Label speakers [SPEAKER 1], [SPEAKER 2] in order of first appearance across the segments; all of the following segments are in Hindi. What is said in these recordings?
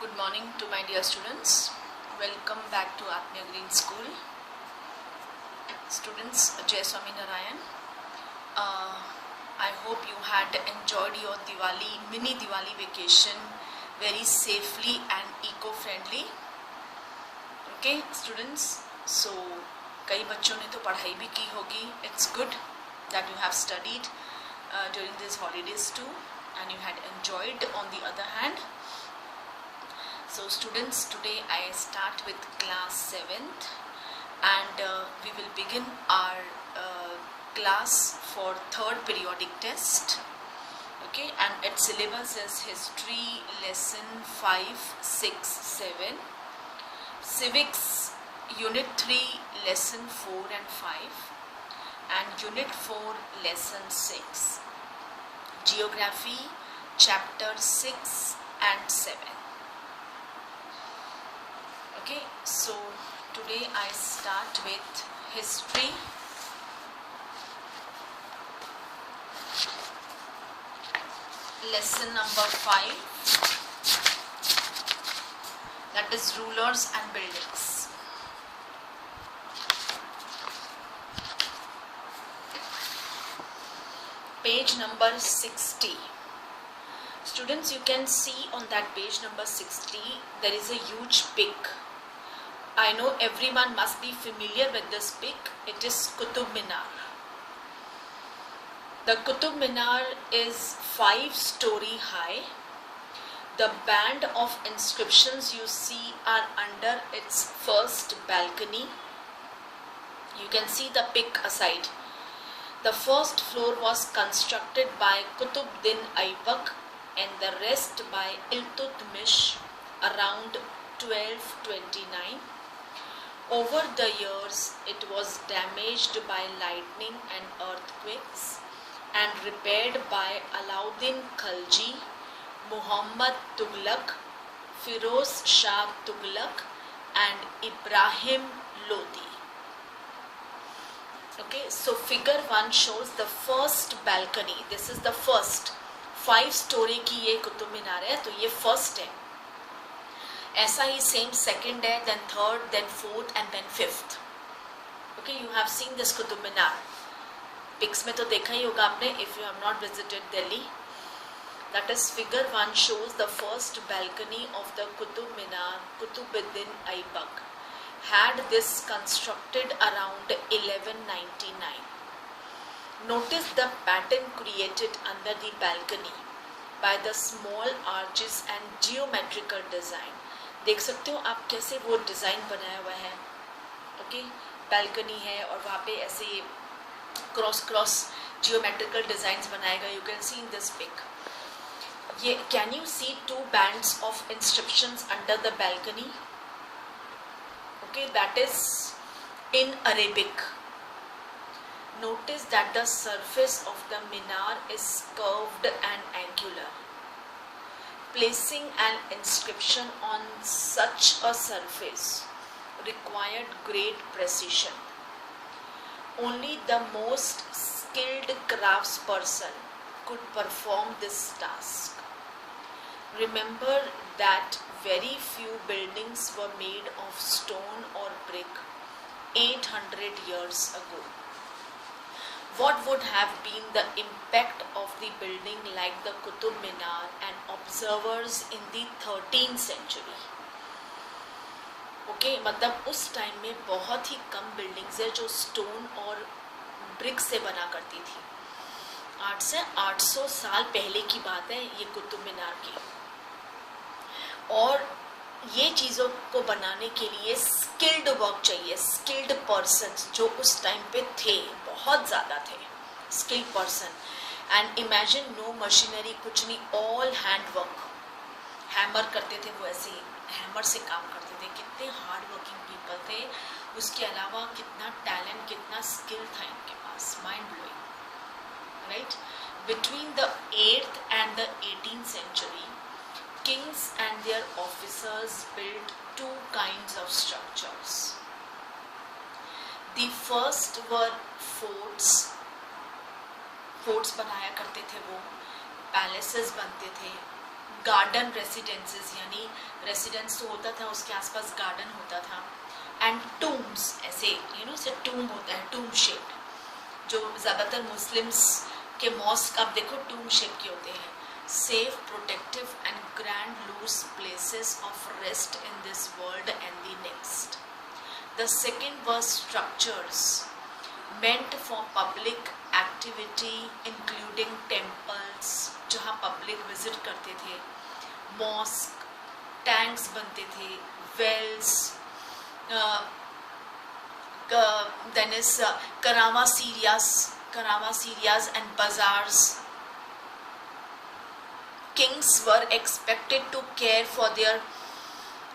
[SPEAKER 1] Good morning to my dear students. Welcome back to Atmiya Green School. Students, Jai Swaminarayan. I hope you had enjoyed your mini Diwali vacation very safely and eco-friendly. Okay, students. So, कई बच्चों ने तो पढ़ाई भी की होगी. It's good that you have studied during these holidays too, and you had enjoyed on the other hand. So students, today I start with class 7th and we will begin our class for third periodic test. Okay, and its syllabus is history lesson 5, 6, 7, civics unit 3 lesson 4 and 5, and unit 4 lesson 6, geography chapter 6 and 7. Okay, so today I start with history. Lesson number 5, that is rulers and buildings. Page number 60. Students, you can see on that page number 60 there is a huge peak. I know everyone must be familiar with this peak. It is Qutub Minar. The Qutub Minar is 5-story high. The band of inscriptions you see are under its first balcony. You can see the peak aside. The first floor was constructed by Qutbuddin Aibak and the rest by Iltutmish around 1229. Over the years, it was damaged by lightning and earthquakes and repaired by Alauddin Khalji, Muhammad Tughlaq, Firoz Shah Tughlaq and Ibrahim Lodi. Okay, so figure 1 shows the first balcony. This is the first 5-story की ये कुतुब मीनार है, तो ये first है. ऐसा ही सेम सेकेंड है, then third, then fourth and then fifth. Okay, you have seen this Qutub Minar. Pics में तो देखा ही होगा आपने if you have not visited Delhi. That is figure 1 shows the first balcony of the Qutub Minar. Qutubuddin Aibak had this constructed around 1199. Notice the pattern created under the balcony by the small arches and geometrical design. देख सकते हो आप कैसे वो डिज़ाइन बनाया हुआ है. ओके, बैल्कनी है और वहाँ पे ऐसे क्रॉस जियोमेट्रिकल डिज़ाइंस बनाएगा. You can see in this pic. ये can you see 2 bands of inscriptions under the balcony. Okay, that is in Arabic. Notice that the surface of the minar is curved and angular. Placing an inscription on such a surface required great precision. Only the most skilled craftsperson could perform this task. Remember that very few buildings were made of stone or brick 800 years ago. What would have been the impact of the building like the Qutub Minar and observers in the 13th century? Okay, मतलब उस टाइम में बहुत ही कम बिल्डिंग्स है जो स्टोन और ब्रिक से बना करती थी. 800 साल पहले की बात है ये कुतुब मीनार की. और ये चीज़ों को बनाने के लिए स्किल्ड वर्क चाहिए. स्किल्ड पर्सन्स जो उस टाइम पे थे बहुत ज़्यादा थे, skilled person. And imagine no machinery, कुछ नहीं, ऑल हैंड वर्क. हैमर करते थे वो, ऐसे हैमर से काम करते थे. कितने हार्ड वर्किंग पीपल थे. उसके अलावा कितना टैलेंट, कितना स्किल था इनके पास. Mind blowing, right. Between the 8th and the 18th century, kings and their officers built 2 kinds of structures. The first were forts. Forts बनाया करते थे वो, पैलेसेस बनते थे, गार्डन रेसिडेंसेस, यानी रेसिडेंस तो होता था उसके आसपास गार्डन होता था, एंड टूम्स, ऐसे से टूम होता है, टूम शेप, जो ज़्यादातर मुस्लिम्स के मॉस्क आप देखो टूम शेप के होते हैं. Safe, protective and grand loose places of rest in this world and the next. The second was structures meant for public activity including temples, जहाँ पब्लिक विजिट करते थे, मॉस्क, टैंक्स बनते थे, wells, then is karawasirias and bazaars. Kings were expected to care for their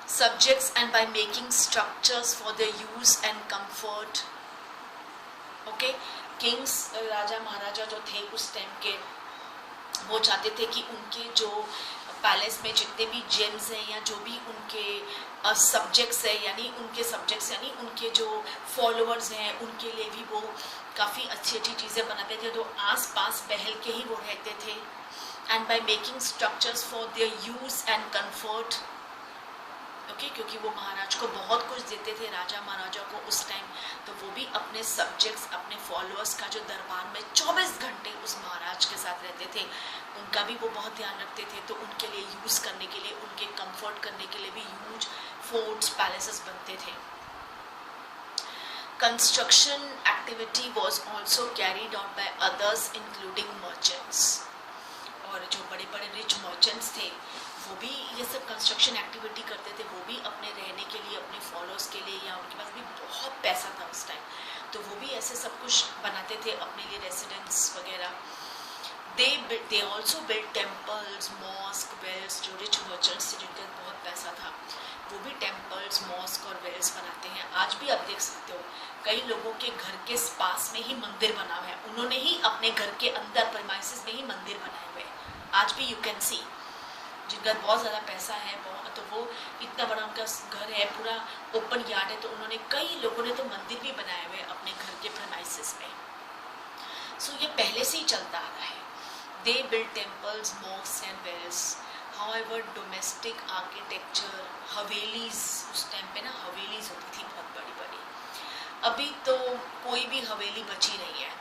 [SPEAKER 1] subjects and by making structures for their use and comfort. Okay, kings, राजा महाराजा जो थे उस टाइम के, वो चाहते थे कि उनके जो पैलेस में जितने भी जेम्स हैं या जो भी उनके सब्जेक्ट्स है, यानी उनके जो फॉलोअर्स हैं, उनके लिए भी वो काफ़ी अच्छी अच्छी चीज़ें बनाते थे, तो आस पास बहल के ही वो रहते थे. And by making structures for their use and comfort. Okay, क्योंकि वो महाराज को बहुत कुछ देते थे, राजा महाराजा को उस टाइम, तो वो भी अपने सब्जेक्ट्स, अपने फॉलोअर्स का जो दरबार में 24 घंटे उस महाराज के साथ रहते थे, उनका भी वो बहुत ध्यान रखते थे. तो उनके लिए यूज़ करने के लिए, उनके कंफर्ट करने के लिए भी ह्यूज फोर्ट्स, पैलेसेस बनते थे. Construction activity was also carried out by others including merchants. और जो बड़े बड़े रिच मर्चेंट्स थे वो भी ये सब कंस्ट्रक्शन एक्टिविटी करते थे. वो भी अपने रहने के लिए, अपने फॉलोअर्स के लिए, या उनके पास भी बहुत पैसा था उस टाइम, तो वो भी ऐसे सब कुछ बनाते थे अपने लिए, रेसिडेंस वगैरह. They also built temples, mosque, wells. जो रिच मर्चेंट्स थे जिनके बहुत पैसा था, वो भी टेम्पल्स, मॉस्क और वेल्स बनाते हैं. आज भी आप देख सकते हो कई लोगों के घर के पास में ही मंदिर बना हुआ है, उन्होंने ही अपने घर के अंदर प्रेमाइसेस में ही मंदिर बनाए हुए हैं. आज भी यू कैन सी, जिनका बहुत ज़्यादा पैसा है, तो वो इतना बड़ा उनका घर है, पूरा ओपन यार्ड है, तो उन्होंने, कई लोगों ने तो मंदिर भी बनाए हुए हैं अपने घर के प्रेमाइसेस में. सो ये पहले से ही चलता आ रहा है. They built temples, mosques and wells. However, domestic architecture, havelis, उस टाइम पे ना हवेलीज होती थी बहुत बड़ी बड़ी. अभी तो कोई भी हवेली बची नहीं है.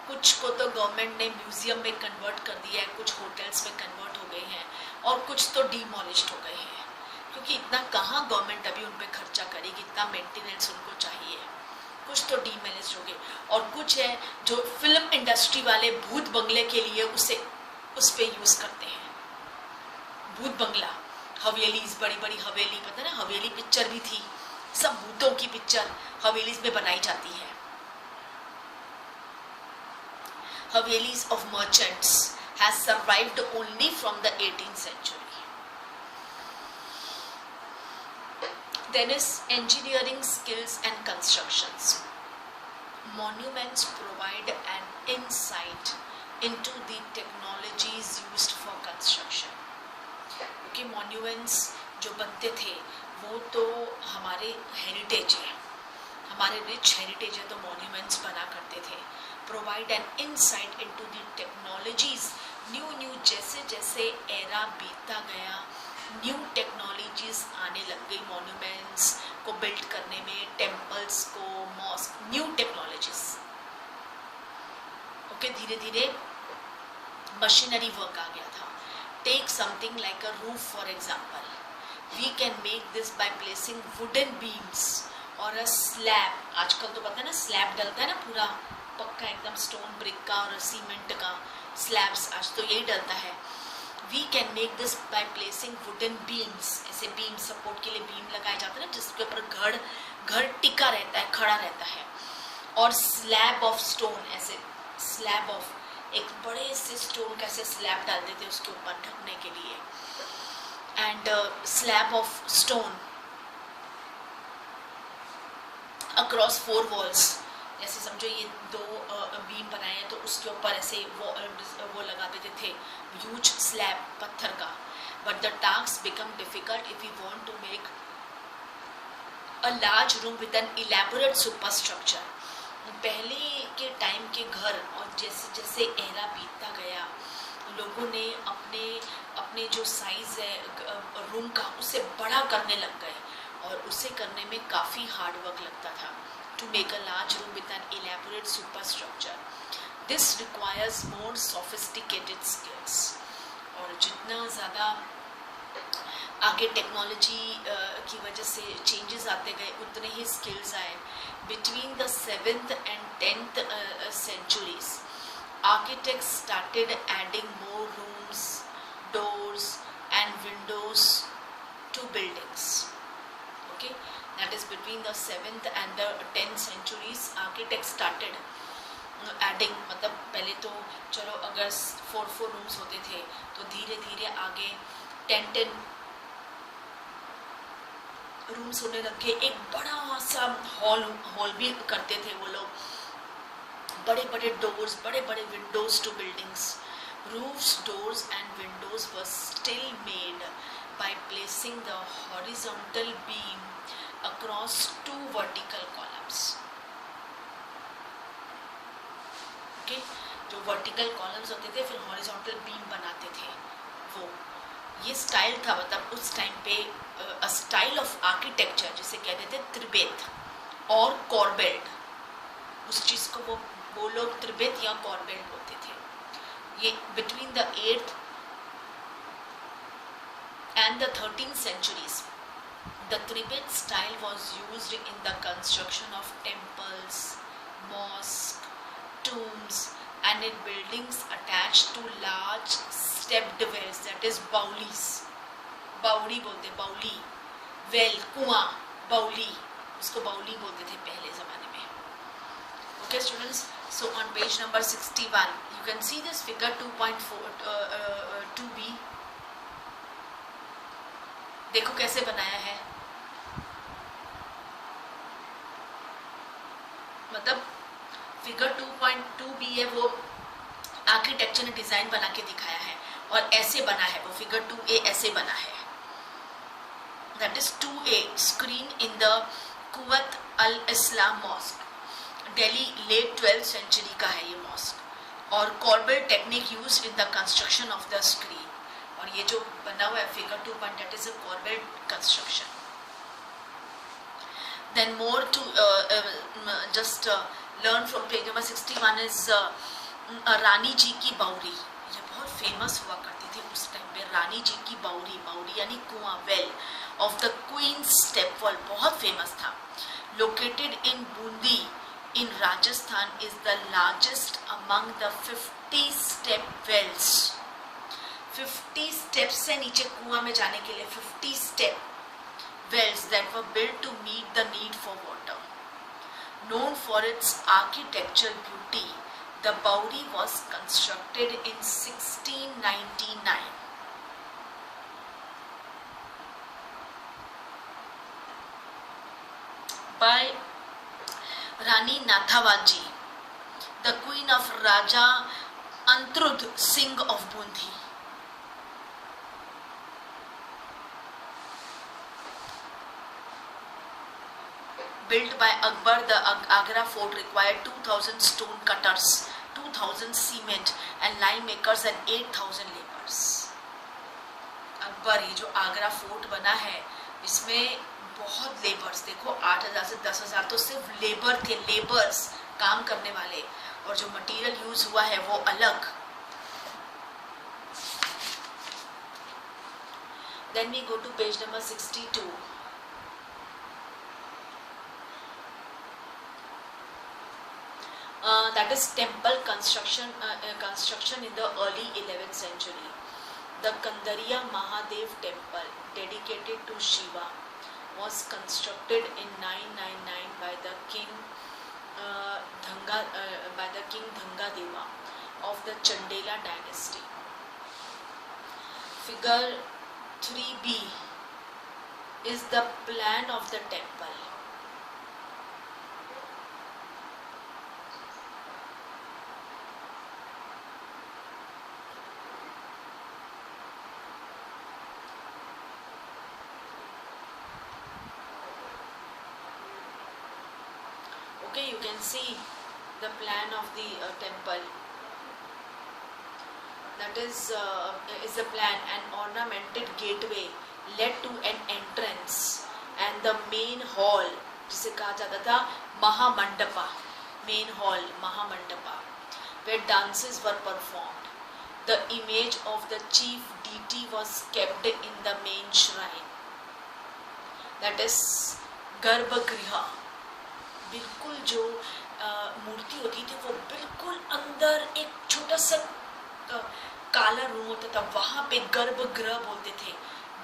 [SPEAKER 1] कुछ को तो गवर्नमेंट ने म्यूजियम में कन्वर्ट कर दिया है, कुछ होटल्स में कन्वर्ट हो गए हैं, और कुछ तो डिमोलिश्ड हो गए हैं, क्योंकि इतना कहाँ गवर्नमेंट अभी उन पर खर्चा करेगी, इतना मेंटेनेंस उनको चाहिए. कुछ तो डीमोलिश हो गए, और कुछ है जो फिल्म इंडस्ट्री वाले भूत बंगले के लिए उस पे यूज करते हैं. भूत बंगला, हवेलीज, बड़ी बड़ी हवेली, पता ना, हवेली पिक्चर भी थी, सब भूतों की पिक्चर हवेलीज में बनाई जाती है. Havelis of merchants has survived only from the 18th century. Then is engineering skills and constructions. Monuments provide an insight into the technologies used for construction. क्योंकि monuments जो बनते थे वो तो हमारे हेरिटेज है, हमारे रिच हेरिटेज है, तो monuments बना करते थे. Provide an insight into the technologies. New जैसे जैसे एरा बीतता गया, न्यू टेक्नोलॉजीज आने लग गई मॉन्यूमेंट्स को बिल्ड करने में, टेम्पल्स को, मॉस्क, न्यू टेक्नोलॉजीज. ओके, धीरे धीरे मशीनरी वर्क आ गया था. Take something like a roof for example. We can make this by placing wooden beams और अ स्लैब. आजकल तो पता है ना, स्लैब डलता है ना, पूरा पक्का एकदम स्टोन ब्रिक का और सीमेंट का स्लैब्स, आज तो यही डलता है. We can make this by placing wooden beams. ऐसे बीम, सपोर्ट के लिए बीम लगाए जाते हैं ना, जिसके ऊपर घर टिका रहता है, खड़ा रहता है. और स्लैब ऑफ स्टोन, ऐसे स्लैब ऑफ एक बड़े से स्टोन का ऐसे स्लैब डाल देते उसके ऊपर ढकने के लिए. And slab of stone across 4 walls. जैसे समझो ये 2 बीम बनाए हैं, तो उसके ऊपर ऐसे वो लगा देते थे, ह्यूज स्लैब पत्थर का. But the task become difficult if you want to make a large room with an elaborate super structure. पहले के टाइम के घर, और जैसे जैसे एरा बीतता गया, लोगों ने अपने अपने जो साइज है रूम का उसे बड़ा करने लग गए, और उसे करने में काफ़ी हार्ड वर्क लगता था। To make a large room with an elaborate super structure, this requires more sophisticated skills. और जितना ज़्यादा आगे टेक्नोलॉजी की वजह से चेंजेस आते गए, उतने ही स्किल्स आए। Between the 7th and 10th centuries, architects started adding more rooms, doors and windows to buildings. Okay, that is between the 7th and the 10th centuries, architects started adding, मतलब पहले तो चलो अगर 4 रूम्स होते थे, तो धीरे धीरे आगे 10 रूम्स होने लगे। एक बड़ा सा हॉल भी करते थे वो लोग, बड़े बड़े डोर्स, बड़े बड़े Windows to buildings. roofs, doors and windows were still made by placing the horizontal beam across 2 vertical columns. Okay? जो vertical columns होते थे, फिर horizontal beam बनाते थे। वो ये स्टाइल था, मतलब उस टाइम पे स्टाइल ऑफ आर्किटेक्चर जिसे कहते थे त्रिबेत और कॉर्बेल्ट। उस चीज़ को वो लोग त्रिबेत या कॉर्बेल्ट बोलते थे। ये between the 8th and the 13th centuries, the Tribet style was used in the construction of temples, mosques, tombs and in buildings attached to large stepped wells, that is baulis. बाउली बोलते, बाउली, वेल, कुआं, बाउली, उसको बाउली बोलते थे पहले ज़माने में। Okay students, so on page number 61 you can see this figure 2.2b। देखो कैसे बनाया है, मतलब फिगर 2.2b है, वो आर्किटेक्चर ने डिज़ाइन बना के दिखाया है, और ऐसे बना है वो। फिगर 2a ऐसे बना है, that is 2a, screen in the Quwat al-Islam Mosque, Delhi, late 12th century का है ये मॉस्क। और corbelled technique used in the construction of the screen, और ये जो बना हुआ है figure 2 that is a corbelled construction. Then more to just learn from page number 61 is रानी जी की बावरी। ये बहुत फेमस हुआ करती थी उस टाइम पे, रानी जी की बावरी, बावरी यानी कुआं, well of the queen step well, बहुत फेमस था। Located in Bundi in Rajasthan, is the largest among the 50 step wells. 50 steps से नीचे कुआं में जाने के लिए 50 step wells that were built to meet the need for water. Known for its architectural beauty, the Bauri was constructed in 1699 by Rani Nathawaji, the queen of Raja Antrud Singh of Bundi. Built by Akbar, the Agra fort required 2000 stone cutters, 2000 cement and lime makers and 8000 laborers. Akbar, ये जो आगरा फोर्ट बना है, इसमें बहुत लेबर्स, देखो 8000 से 10000 तो सिर्फ लेबर थे, लेबर्स, काम करने वाले, और जो मटेरियल यूज हुआ है वो अलग। Then we go to page number 62. That is temple construction in the early 11th century. The Kandariya Mahadev temple, dedicated to Shiva, was constructed in 999 by the king Dhangadeva of the Chandela dynasty. Figure 3b is the plan of the temple. Okay, you can see the plan of the temple. that is the plan. An ornamented gateway led to an entrance and the main hall, जिसे कहा जाता था महामंडपा, main hall महामंडपा, where dances were performed. The image of the chief deity was kept in the main shrine, that is गर्भगृह. बिल्कुल जो मूर्ति होती थी वो बिल्कुल अंदर एक छोटा सा काला रूम होता था, वहां पे गर्भगृह बोलते थे,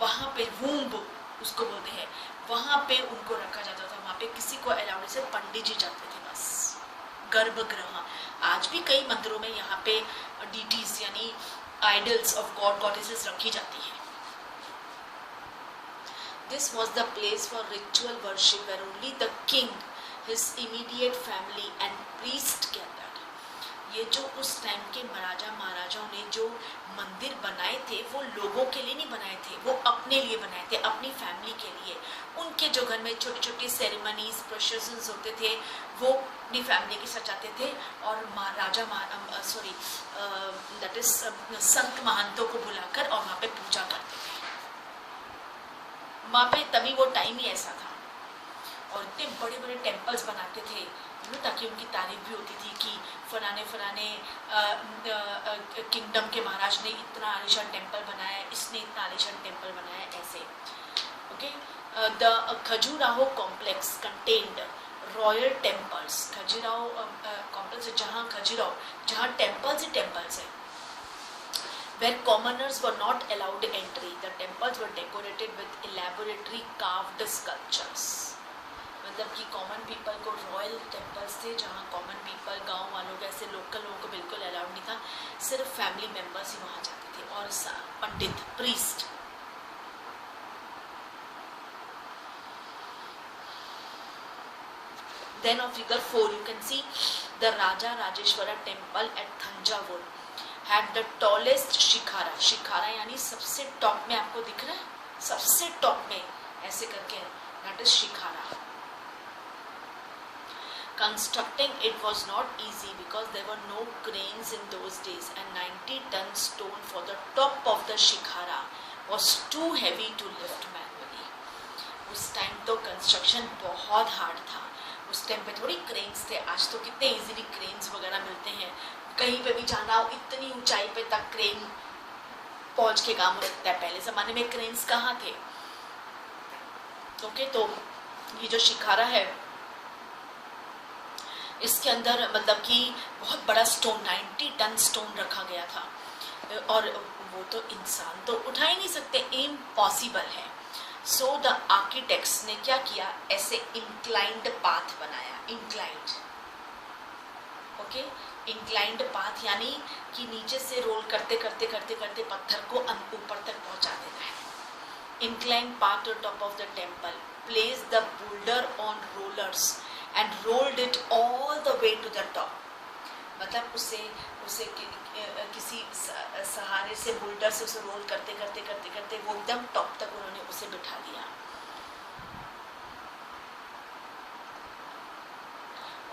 [SPEAKER 1] वहां पे वूम्ब उसको बोलते हैं, वहां पे उनको रखा जाता था. वहां पे किसी को अलाउड से पंडित जी जाते थे बस. गर्भगृह. आज भी कई मंदिरों में यहाँ पे डीटीज यानी आइडल्स ऑफ गॉड गॉडेसेस रखी जाती है. This was the place for ritual worship where only the king, his immediate family and priest gathered. ये जो उस टाइम के महाराजा महाराजाओं ने जो मंदिर बनाए थे वो लोगों के लिए नहीं बनाए थे, वो अपने लिए बनाए थे, अपनी फैमिली के लिए. उनके जो घर में छोटी छोटी सेरेमनीज प्रोसेशंस होते थे वो अपनी फैमिली के साथ जाते थे और महाराजा दैट इज संत महंतों को बुलाकर और वहाँ पे पूजा करते थे. वहाँ पे तभी वो टाइम ही ऐसा था और इतने बड़े बड़े टेम्पल्स बनाते थे ताकि उनकी तारीफ भी होती थी कि फलाने फलाने किंगडम के महाराज ने इतना आलिशान टेम्पल बनाया, इसने इतना आलिशान टेम्पल बनाया, ऐसे. Okay. The Khajuraho complex contained royal temples. Khajuraho complex जहाँ टेम्पल्स ही टेम्पल्स है. Where commoners were not allowed entry, the temples were decorated with elaborately carved sculptures. मतलब कि कॉमन पीपल को रॉयल टेम्पल्स थे जहाँ कॉमन पीपल गांव वालों को ऐसे लोकल लोगों को बिल्कुल अलाउड नहीं था, सिर्फ फैमिली मेंबर्स ही वहाँ जाते थे और पंडित priest. Then on figure 4 you can see the Raja Rajeshwara temple at Thanjavur had the tallest शिखारा. शिखारा यानी सबसे टॉप में आपको दिख रहा है, सबसे टॉप में ऐसे करके, that is शिखारा. Constructing it was not easy because there were no cranes in those days and 90-ton stone for the top of the शिखारा was too heavy to lift manually. उस टाइम तो कंस्ट्रक्शन बहुत हार्ड था. उस टाइम पे थोड़ी क्रेन्स थे, आज तो कितने इजीली क्रेन्स वगैरह मिलते हैं. कहीं पे भी जाना हो इतनी ऊंचाई पे तक क्रेन पहुंच के काम हो सकता है. पहले ज़माने में क्रेन्स कहाँ थे. ओके. तो ये जो शिखारा है इसके अंदर मतलब कि बहुत बड़ा स्टोन 90 टन स्टोन रखा गया था और वो तो इंसान तो उठा ही नहीं सकते, इम्पॉसिबल है. सो द आर्किटेक्ट्स ने क्या किया, ऐसे इंक्लाइंड पाथ बनाया. इंक्लाइंड. ओके. इंक्लाइंड पाथ यानी कि नीचे से रोल करते करते करते करते पत्थर को ऊपर तक पहुंचा देना है. Inclined path to top of the temple, place the boulder on rollers and rolled it all the way to the top. मतलब उसे किसी सहारे से बोल्डर से उसे रोल करते करते करते करते वो एकदम टॉप तक उन्होंने उसे बिठा दिया.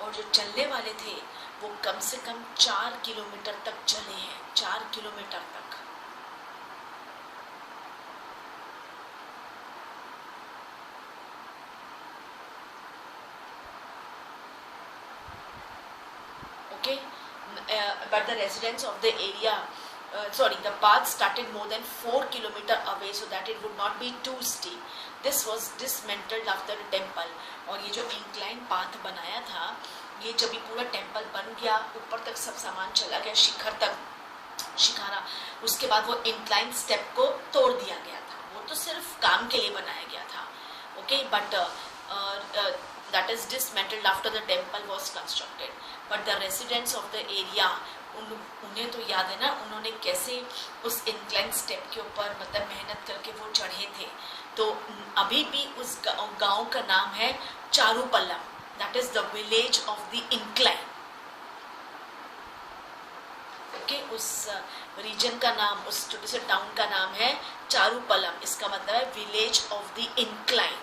[SPEAKER 1] और जो चलने वाले थे वो कम से कम 4 किलोमीटर तक चले हैं. 4 किलोमीटर तक. Okay. But the residents of the area, the path started more than 4 kilometers away so that it would not be too steep. This was dismantled after the temple. और ये जो इंक्लाइन पाथ बनाया था, ये जब भी पूरा टेम्पल बन गया, ऊपर तक सब सामान चला गया, शिखर तक, शिखारा, उसके बाद वो इंक्लाइन स्टेप को तोड़ दिया गया था. वो तो सिर्फ काम के लिए बनाया गया था. Okay. But that is dismantled after the temple was constructed. But the residents of the area, उन्हें तो याद है ना उन्होंने कैसे उस इंक्लाइन स्टेप के ऊपर मतलब मेहनत करके वो चढ़े थे. तो अभी भी उस गांव का नाम है Charupallam. That is the village of the incline. Okay. उस रीजन का नाम, उस छोटे से टाउन का नाम है चारूपल्लम. इसका मतलब है village of the incline.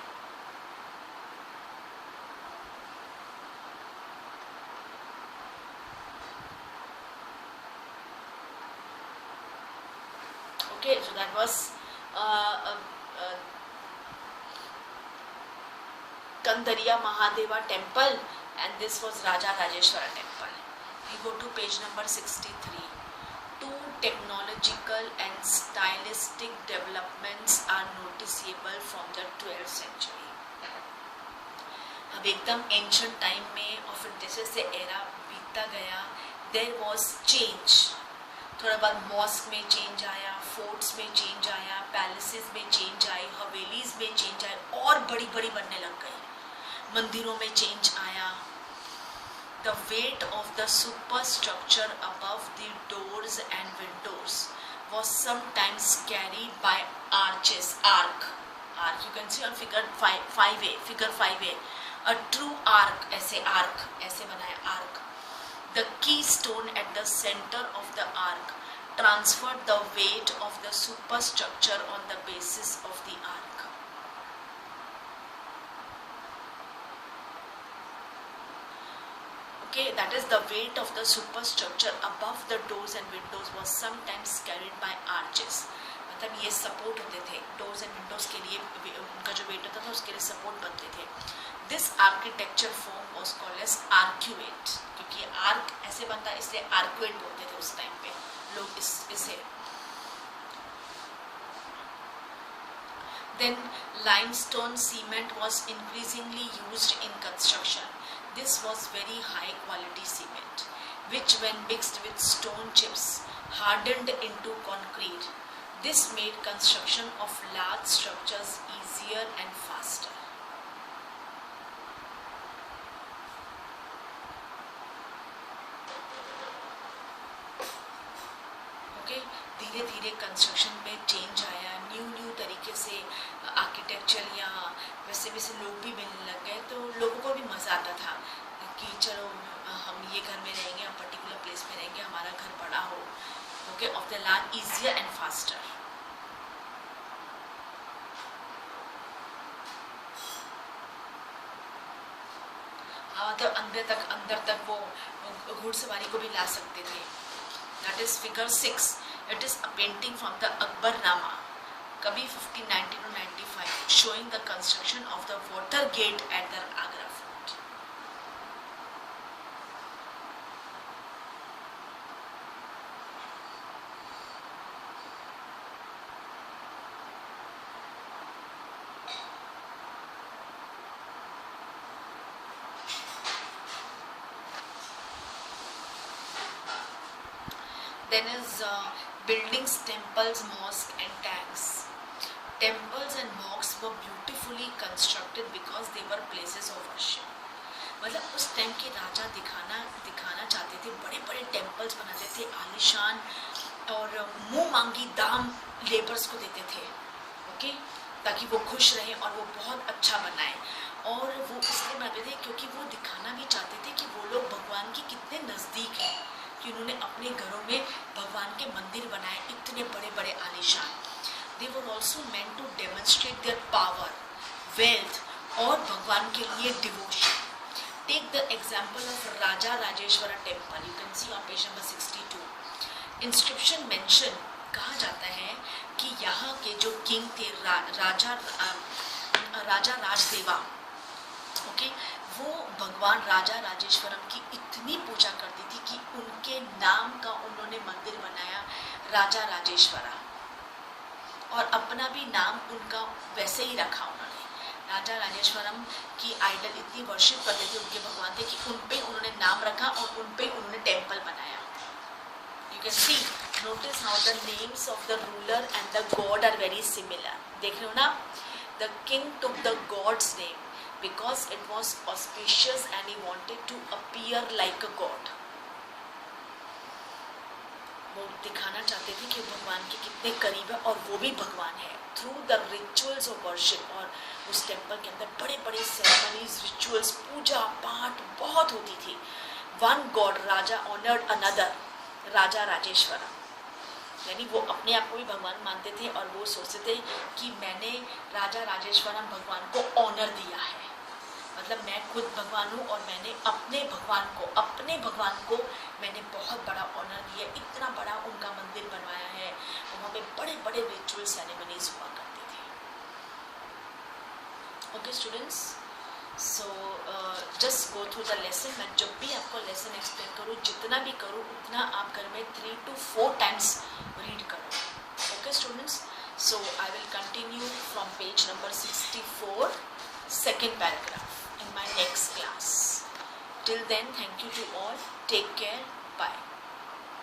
[SPEAKER 1] so that was Kandariya Mahadeva temple, and this was Raja Rajeshwara temple. We go to page number 63. Two technological and stylistic developments are noticeable from the 12th century. अब एकदम एंशंट टाइम में और फिर जैसे जैसे एरा बीतता गया, देयर वॉज चेंज. थोड़ा बाद मॉस्क में चेंज आया, फोर्ट्स में चेंज आया, पैलेसेस में चेंज आई, हवेलीज में चेंज आए और बड़ी बड़ी बनने लग गई, मंदिरों में चेंज आया. The weight of the superstructure above the doors and windows was sometimes carried by arches. Arc. You can see on figure 5A. Figure 5A. A true arc. ऐसे arc. ऐसे बनाया arc. The keystone at the center of the arc transferred the weight of the superstructure on the basis of the arc. Okay, that is the weight of the superstructure above the doors and windows was sometimes carried by arches. मतलब ये सपोर्ट होते थे डोर्स एंड विंडोज के लिए, उनका जो वेट होता था उसके लिए सपोर्ट बनते थे. This architecture form was called as arcuate, क्योंकि आर्क ऐसे बनता है इसलिए आर्क्यूएट बोलते थे उस टाइम पे लोग इसे. Then limestone cement was increasingly used in construction. This was very high quality cement, which when mixed with stone chips hardened into concrete. This made construction of large structures easier and faster. Okay, धीरे धीरे कंस्ट्रक्शन में चेंज आया, न्यू तरीके से आर्किटेक्चर या वैसे वैसे लोग भी मिलने लग गए, तो लोगों को भी मज़ा आता था कि चलो हम ये घर में रहेंगे, हम पर्टिकुलर प्लेस में रहेंगे, हमारा घर बड़ा हो. Okay, of the land easier and faster. तो अंदर तक वो घुड़सवारी को भी ला सकते थे. That is figure 6. It is a painting from the Akbarnama Kabi 1590 to 95, showing the construction of the water gate at the Agra fort. Then is buildings, temples, mosques and tanks. Temples and mosques were beautifully constructed because they were places of worship. मतलब उस टाइम के राजा दिखाना चाहते थे, बड़े बड़े टेम्पल्स बनाते थे आलीशान, और मुंह मांगी दाम लेबर्स को देते थे. ओके, ताकि वो खुश रहें और वो बहुत अच्छा बनाए. और वो इसलिए बनाते थे क्योंकि वो दिखाना भी चाहते थे कि वो लोग भगवान के कितने नज़दीक हैं, कि उन्होंने अपने घरों में भगवान के मंदिर बनाए इतने बड़े बड़े आलीशान. They were also meant to demonstrate their power, wealth और भगवान के लिए devotion. Take the example of Raja Rajeshwara temple. You can see on page number 62. Inscription mention कहा जाता है कि यहाँ के जो किंग थे राजा राजदेवा, ओके, वो भगवान राजा राजेश्वरम की इतनी पूजा करती थी कि उनके नाम का उन्होंने मंदिर बनाया राजा राजेश्वरा, और अपना भी नाम उनका वैसे ही रखा उन्होंने. राजा राजेश्वरम की आइडल इतनी वर्शिप करते थे, उनके भगवान थे, कि उन पे उन्होंने नाम रखा और उन पे उन्होंने टेम्पल बनाया. You can see, notice how the names of the ruler and the god are very similar. देख रहे हो ना, the king took the god's name because it was auspicious and he wanted to appear like a god. वो दिखाना चाहते थे कि भगवान के कितने करीब है और वो भी भगवान है through the rituals of worship. और उस टेम्पल के अंदर बड़े बड़े सेरेमनीज, रिचुअल्स, पूजा पाठ बहुत होती थी. वन गॉड राजा ऑनर्ड अनदर, राजा राजेश्वरा, यानी वो अपने आप को भी भगवान मानते थे और वो सोचते थे कि मैंने राजा राजेश्वरम भगवान को ऑनर दिया है, मतलब मैं खुद भगवान हूँ और मैंने अपने भगवान को मैंने बहुत बड़ा ऑनर दिया, इतना बड़ा उनका मंदिर बनवाया है, वहाँ पे बड़े बड़े रिचुअल सेरेमनीज हुआ करते थे। Okay students, so just go through the lesson. मैं जब भी आपको लेसन एक्सप्लेन करूँ, जितना भी करूँ उतना आप घर में 3 to 4 टाइम्स रीड करो। Okay students, so I will continue from page number 64, second paragraph in my next class. Till then, thank you to all. Take care. Bye.